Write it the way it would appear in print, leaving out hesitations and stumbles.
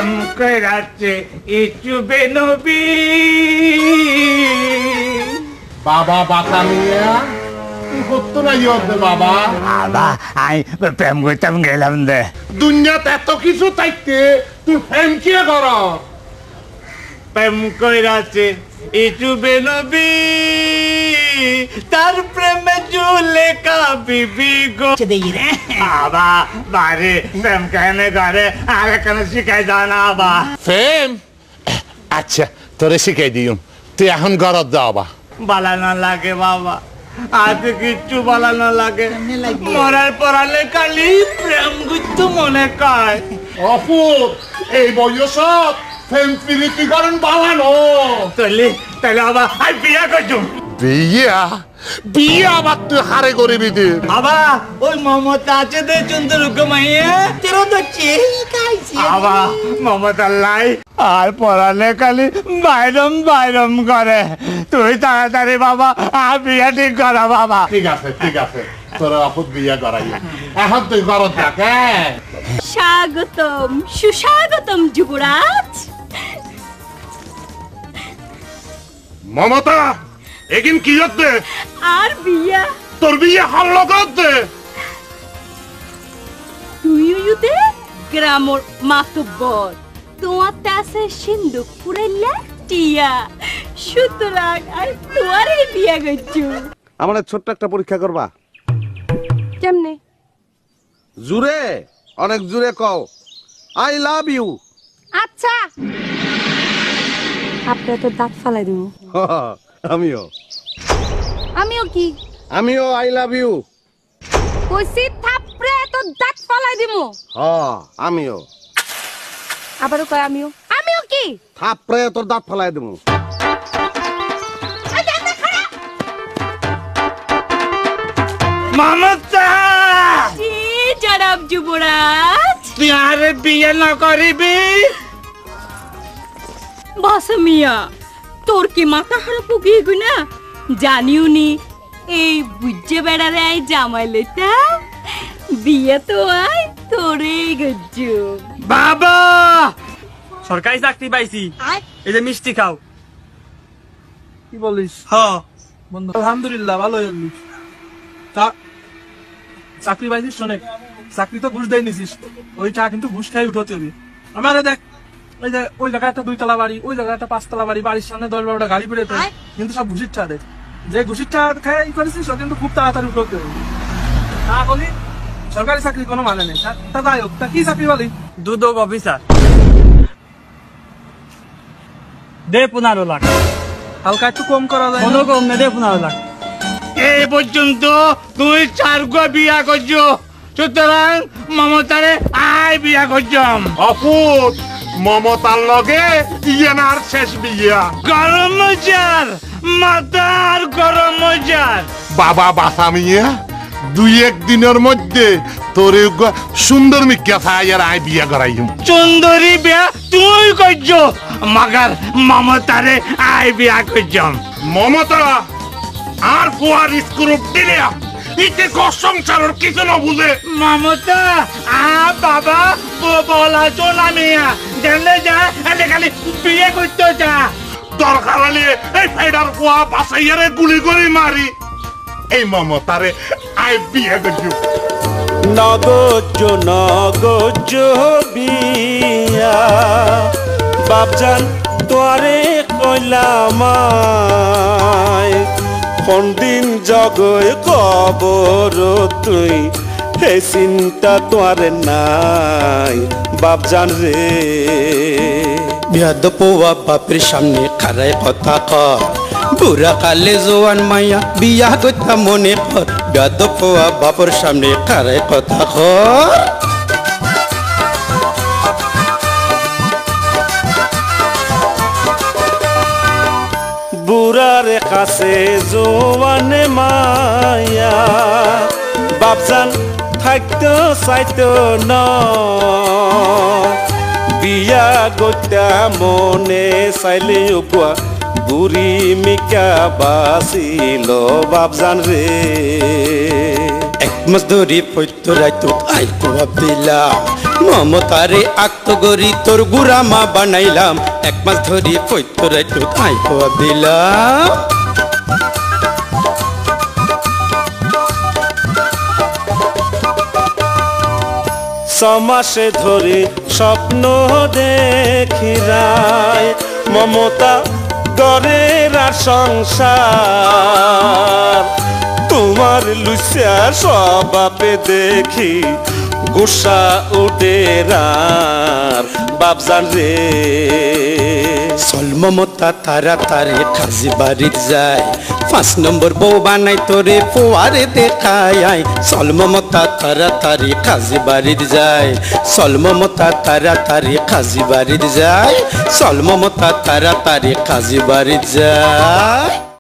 প্রেম কইরাছে ইচুবে নবী বাবা বাতা মিয়া কত না ইয়তে বাবা বাবা আই প্রেম কইতাম গেলাম দে দুনিয়াতে এত কিছু থাকতে তুই প্রেম কি কর প্রেম কইরাছে ইচুবে নবী তার প্রেমে জুলেখা বিবি গো দেই রে বাবা বারে প্রেম কেনে করে আর কেন শিখাই দাও না বাবা প্রেম আচ্ছা তোরে শিখাই দিও তুই এখন ঘরত যাবা বালানো লাগে বাবা আজ কিচ্ছু বালানো লাগে মরার পরালে খালি প্রেম গুচ্ছু মনে কয় অপুর এই বয়সত প্রেম প্রীতি করেন বালানো তাহলে বাবা আই বিয়া করছু বিয়া বিয়া আবার তুই হারে করবি তুই বাবা ওই মমতা আছে দে চুন্দর মাইয়া তেরো তো চেয়ে বাবা মমতা লাই আর পড়ালে খালি বাইরম করে তুই তাড়াতাড়ি বাবা আর বিয়া ঠিক করা বাবা ঠিক আছে তোর অপুর বিয়া করাই এখন তুই ঘরত যাক স্বাগতম সুস্বাগতম যুবরাজ মমতা এগিন কি হচ্ছে আর বিয়া তোর বিয়ে হল করতে তুই ইউতে গ্রামর মাতব্বর তোমার তাসে সিন্ধুক পুরাইলে টিয়া সুতরাং আর তোরে বিয়া গইছু আমার ছোট্ট একটা পরীক্ষা করবা কেমনে জুরে অনেক জুরে কও আই লাভ ইউ আচ্ছা আপনি তো দাঁত ফালাই দিব আমিও কি আমিও আই লাভ ইউ কইছি থাপড়ে তো দাঁত ফালাই দিমু আমিও আবারও কয় আমিও কি থাপড়ে তোর দাঁত ফলাই দেবো মমতা জি জনাব যুবরাজ তুই আর বিয়ে না করিবি বাসমিয়া তোর কি মাথা খারাপ গিয়ে গো না জানিও নি এই বুঝে বেড়ারে আই জামাই লইতা বিয়ে তো আই তোরে গজ্জু বাবা সরকারি চাকরি পাইছি এই যে মিষ্টি খাও কি বলিস হ্যাঁ বন্ধু আলহামদুলিল্লাহ ভালো হইলি চাকরি পাইছিস শোনে চাকরি তো ঘুষ দেয় নিছিস ওইটা কিন্তু ঘুষ খাই উঠতে হবে আমার দেখ ওই যে ওই জায়গায় একটা 2 তলা বাড়ি ওই জায়গায় একটা 5 তলা বাড়ি বাড়ির সামনে 10-12টা গাড়ি পড়ে কিন্তু সব ঘুষির চা দেয় যে ঘুষির চা খাই করেছিস ও কিন্তু খুব তাড়াতাড়ি উঠতে হবে তা বলি সরকারি চাকরি কোনো মানে নেই তা যাই হোক তা কি চাকরি বলি দুদক অফিসার দে 15 লাখ হালকা একটু কম করা যায় কোনো কম না দে 15 লাখ এই পর্যন্ত তুই 4 গো বিয়া করছো সুতরাং মমতারে আই বিয়া করছম অপুর মমতার লগে ইয়েনার শেষ বিয়া গরম মজার মাতার গরম মজার বাবা বাসা মিয়া 2-1 দিনের মধ্যে তোর সুন্দর মিক্কা ছায়ার আই বিয়া করাইম সুন্দরী বিয়া তুই করছো মগর মমতারে আই বিয়া করছম মমতা আর ফুয়ার স্ক্রুপ দিলে ইতে সংসারের কিছু না বুঝে মমতা বাবা বলা চলা মিয়া জানলে যা এলে খালি বিয়ে করতে যা দরকার হলে এই ফাইডার ফুয়া বাসাইয়ারে গুলি করে মারি এই মমতারে আই বিয়ে করছি নগজ বিয়া বাপজান তোরে কইলাম কোন দিন জগই কবর তুই হে চিন্তা তোরে নাই বাপজান রে বিয়াদ পোয়া বাপের সামনে খারায় কথা কর বুড়া কালে জোয়ান মাইয়া বিয়া কথা মনে কর বিয়াদ পোয়া বাপের সামনে খারায় কথা কর বুড়ার কাছে জোয়ানে মায়া বাপজান থাকতো চাইতো ন বিয়া গত্যা মনে চাইলে উপুয়া বুড়ি মিকা বাঁচিল বাপজান রে এক মাস ধরে পৈত্য রাইতো আই পোয়া বিলাম মমতারে আক্তগরি তোর গুড়ামা বানাইলাম 1 মাস ধরি পৈতরে তো তাই খোয়া দিলাম সমাসে ধরে স্বপ্ন দেখি রায় মমতা গড়ের আর সংসার তোমার লুসিয়া স্বভাবে দেখি গুসা উঠে রার বাপজান রে চল মমতা তাড়াতাড়ি কাজী বাড়ির যায় 5 নম্বর বউ বানাই তোরে পোয়ারে দেখায় চল মমতা তাড়াতাড়ি কাজী বাড়ির যায় চল মমতা তাড়াতাড়ি কাজী বাড়ির যায় চল মমতা তাড়াতাড়ি কাজী বাড়ির যায়